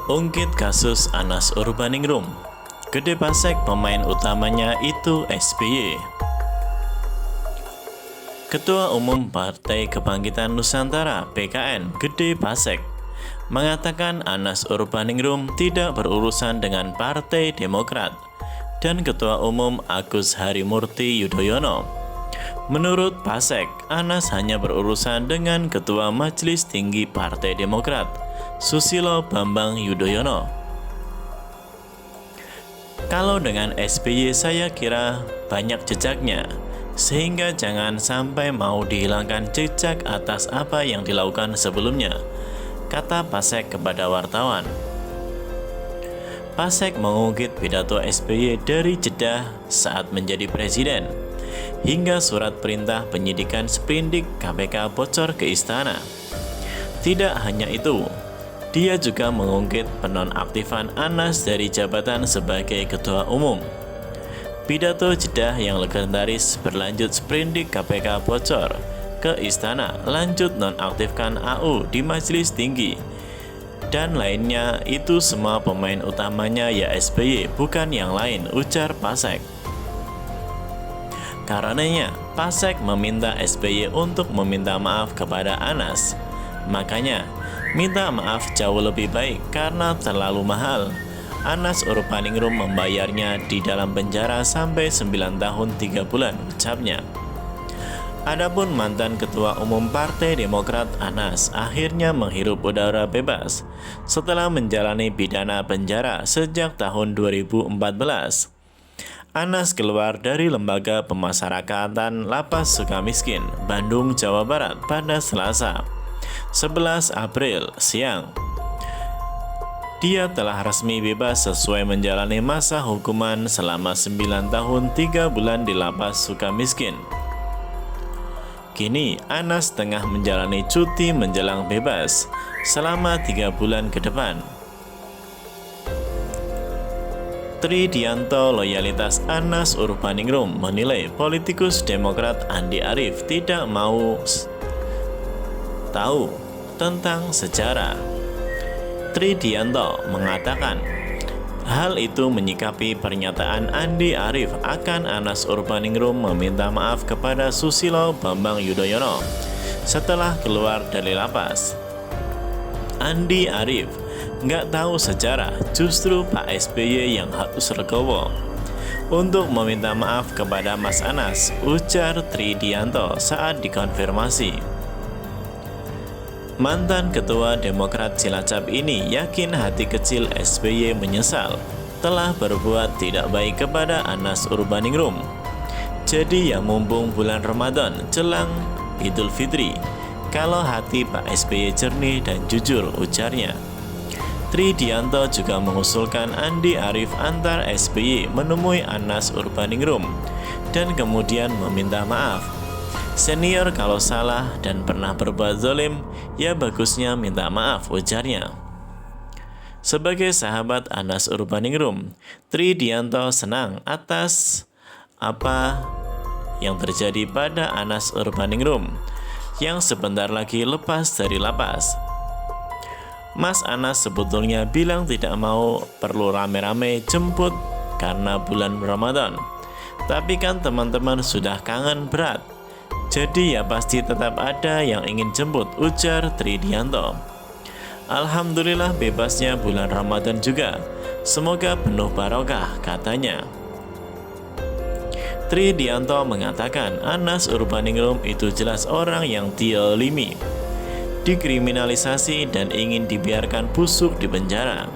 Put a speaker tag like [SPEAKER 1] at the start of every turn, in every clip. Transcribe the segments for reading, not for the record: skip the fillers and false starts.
[SPEAKER 1] Ungkit kasus Anas Urbaningrum. Gede Pasek pemain utamanya itu SBY. Ketua Umum Partai Kebangkitan Nusantara (PKN) Gede Pasek mengatakan Anas Urbaningrum tidak berurusan dengan Partai Demokrat dan Ketua Umum Agus Harimurti Yudhoyono. Menurut Pasek, Anas hanya berurusan dengan Ketua Majelis Tinggi Partai Demokrat, Susilo Bambang Yudhoyono. Kalau dengan SBY saya kira banyak jejaknya, sehingga jangan sampai mau dihilangkan jejak atas apa yang dilakukan sebelumnya, kata Pasek kepada wartawan. Pasek mengungkit pidato SBY dari Jeddah saat menjadi presiden, hingga surat perintah penyidikan sprindik KPK bocor ke istana. Tidak hanya itu, dia juga mengungkit penonaktifan Anas dari jabatan sebagai ketua umum. Pidato Jeddah yang legendaris berlanjut sprindik KPK bocor ke istana, lanjut nonaktifkan AU di Majelis Tinggi, dan lainnya itu semua pemain utamanya ya SBY, bukan yang lain, ujar Pasek. Karenanya, Pasek meminta SBY untuk meminta maaf kepada Anas. Makanya, minta maaf jauh lebih baik karena terlalu mahal. Anas Urbaningrum membayarnya di dalam penjara sampai 9 tahun 3 bulan, ucapnya. Adapun mantan Ketua Umum Partai Demokrat Anas akhirnya menghirup udara bebas setelah menjalani pidana penjara sejak tahun 2014. Anas keluar dari Lembaga Pemasyarakatan Lapas Sukamiskin, Bandung, Jawa Barat pada Selasa, 11 April siang. Dia telah resmi bebas sesuai menjalani masa hukuman selama 9 tahun 3 bulan di Lapas Sukamiskin. Kini Anas tengah menjalani cuti menjelang bebas selama 3 bulan ke depan. Tridianto loyalitas Anas Urbaningrum menilai politikus Demokrat Andi Arief tidak mau tahu tentang sejarah. Tridianto mengatakan hal itu menyikapi pernyataan Andi Arief akan Anas Urbaningrum meminta maaf kepada Susilo Bambang Yudhoyono setelah keluar dari lapas. Andi Arief nggak tahu sejarah, justru Pak SBY yang harus legowo untuk meminta maaf kepada Mas Anas, ujar Tridianto saat dikonfirmasi. Mantan Ketua Demokrat Cilacap ini yakin hati kecil SBY menyesal telah berbuat tidak baik kepada Anas Urbaningrum. Jadi ya mumpung bulan Ramadan jelang Idul Fitri, kalau hati Pak SBY jernih dan jujur, ujarnya. Tridianto juga mengusulkan Andi Arief antar SBY menemui Anas Urbaningrum dan kemudian meminta maaf. Senior kalau salah dan pernah berbuat zalim, ya bagusnya minta maaf, ujarnya. Sebagai sahabat Anas Urbaningrum, Tridianto senang atas apa yang terjadi pada Anas Urbaningrum yang sebentar lagi lepas dari lapas. Mas Anas sebetulnya bilang tidak mau perlu rame-rame jemput karena bulan Ramadan. Tapi kan teman-teman sudah kangen berat. Jadi ya pasti tetap ada yang ingin jemput, ujar Tridianto. Alhamdulillah bebasnya bulan Ramadan juga. Semoga penuh barokah, katanya. Tridianto mengatakan Anas Urbaningrum itu jelas orang yang dialimi, dikriminalisasi dan ingin dibiarkan busuk di penjara.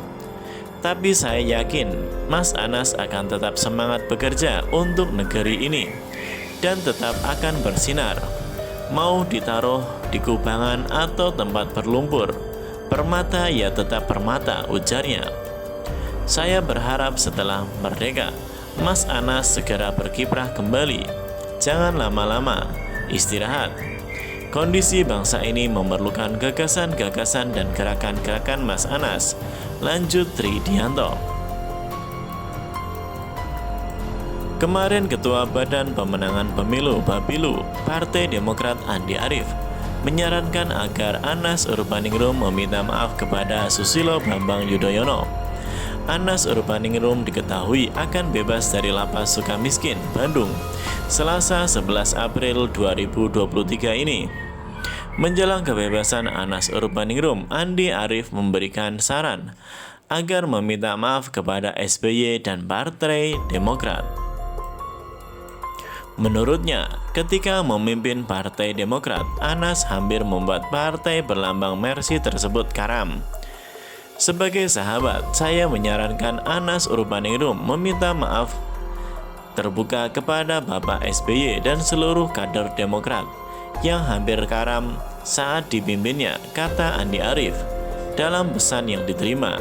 [SPEAKER 1] Tapi saya yakin Mas Anas akan tetap semangat bekerja untuk negeri ini dan tetap akan bersinar. Mau ditaruh di kubangan atau tempat berlumpur, permata ya tetap permata, ujarnya. Saya berharap setelah merdeka, Mas Anas segera berkiprah kembali. Jangan lama-lama, istirahat. Kondisi bangsa ini memerlukan gagasan-gagasan dan gerakan-gerakan Mas Anas, lanjut Tridianto. Kemarin Ketua Badan Pemenangan Pemilu Bapilu Partai Demokrat Andi Arief menyarankan agar Anas Urbaningrum meminta maaf kepada Susilo Bambang Yudhoyono. Anas Urbaningrum diketahui akan bebas dari Lapas Sukamiskin, Bandung, Selasa 11 April 2023 ini. Menjelang kebebasan Anas Urbaningrum, Andi Arief memberikan saran agar meminta maaf kepada SBY dan Partai Demokrat. Menurutnya, ketika memimpin Partai Demokrat, Anas hampir membuat partai berlambang Mercy tersebut karam. Sebagai sahabat, saya menyarankan Anas Urbaningrum meminta maaf terbuka kepada Bapak SBY dan seluruh kader Demokrat yang hampir karam saat dipimpinnya, kata Andi Arief dalam pesan yang diterima.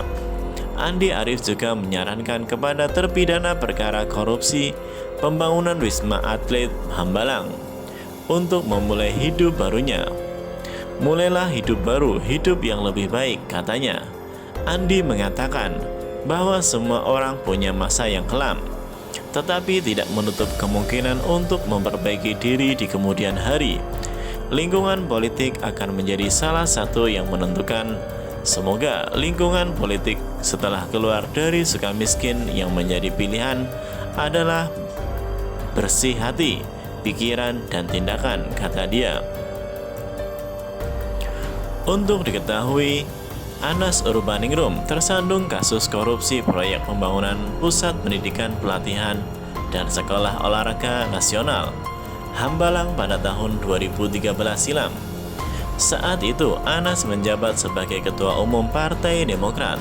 [SPEAKER 1] Andi Arief juga menyarankan kepada terpidana perkara korupsi pembangunan Wisma Atlet Hambalang untuk memulai hidup barunya. Mulailah hidup baru, hidup yang lebih baik, katanya. Andi mengatakan bahwa semua orang punya masa yang kelam, tetapi tidak menutup kemungkinan untuk memperbaiki diri di kemudian hari. Lingkungan politik akan menjadi salah satu yang menentukan. Semoga lingkungan politik setelah keluar dari Sukamiskin yang menjadi pilihan adalah bersih hati, pikiran, dan tindakan, kata dia. Untuk diketahui, Anas Urbaningrum tersandung kasus korupsi proyek pembangunan Pusat Pendidikan Pelatihan dan Sekolah Olahraga Nasional Hambalang pada tahun 2013 silam. Saat itu, Anas menjabat sebagai Ketua Umum Partai Demokrat.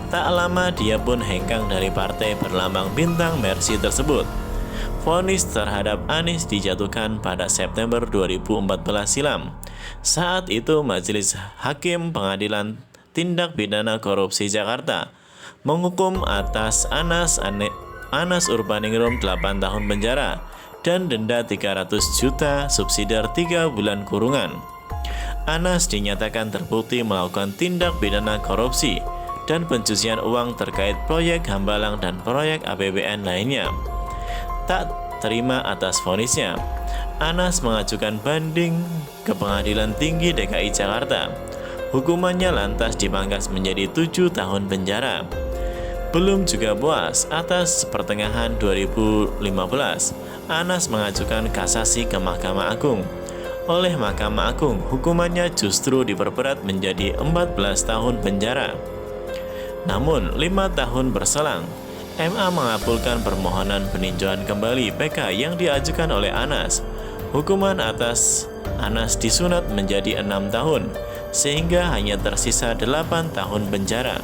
[SPEAKER 1] Tak lama dia pun hengkang dari partai berlambang bintang Mercy tersebut. Vonis terhadap Anies dijatuhkan pada September 2014 silam. Saat itu Majelis Hakim Pengadilan Tindak Pidana Korupsi Jakarta menghukum atas Anas Urbaningrum 8 tahun penjara dan denda 300 juta subsidiar 3 bulan kurungan. Anas dinyatakan terbukti melakukan tindak pidana korupsi dan pencucian uang terkait proyek Hambalang dan proyek APBN lainnya. Tak terima atas vonisnya, Anas mengajukan banding ke Pengadilan Tinggi DKI Jakarta. Hukumannya lantas dipangkas menjadi 7 tahun penjara. Belum juga puas, atas pertengahan 2015, Anas mengajukan kasasi ke Mahkamah Agung. Oleh Mahkamah Agung, hukumannya justru diperberat menjadi 14 tahun penjara. Namun, 5 tahun berselang, MA mengabulkan permohonan peninjauan kembali PK yang diajukan oleh Anas. Hukuman atas Anas disunat menjadi 6 tahun, sehingga hanya tersisa 8 tahun penjara.